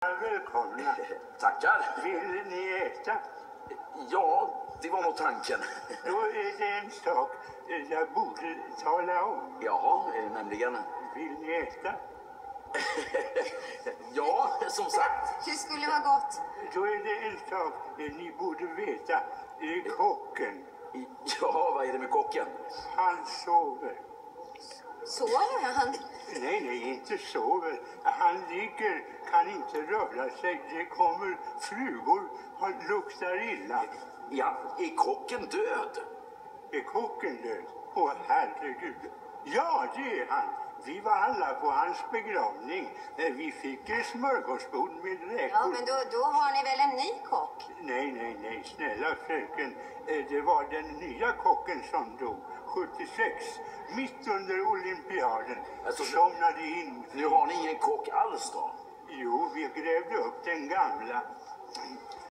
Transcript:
Välkomna. Tackar. Vill ni äta? Ja, det var nog tanken. Då är det en sak jag borde tala om. Jaha, nämligen. Vill ni äta? Ja, som sagt. Det skulle vara gott. Då är det en sak ni borde veta. Kocken, Ja, vad är det med kocken? han sover. Sover han? Nej, inte sover. Han ligger, kan inte röra sig. Det kommer flugor, han luktar illa. Ja, är kocken död? Är kocken död? Åh, herregud. Ja, det är han. Vi var alla på hans begravning. Vi fick smörgåsbord med räkor. Ja, men då har ni väl en ny kock? Nej, snälla fröken. Det var den nya kocken som dog 76, mitt under olympiaden. Alltså, somnade in. Nu har ni ingen kock alls då? Jo, vi grävde upp den gamla.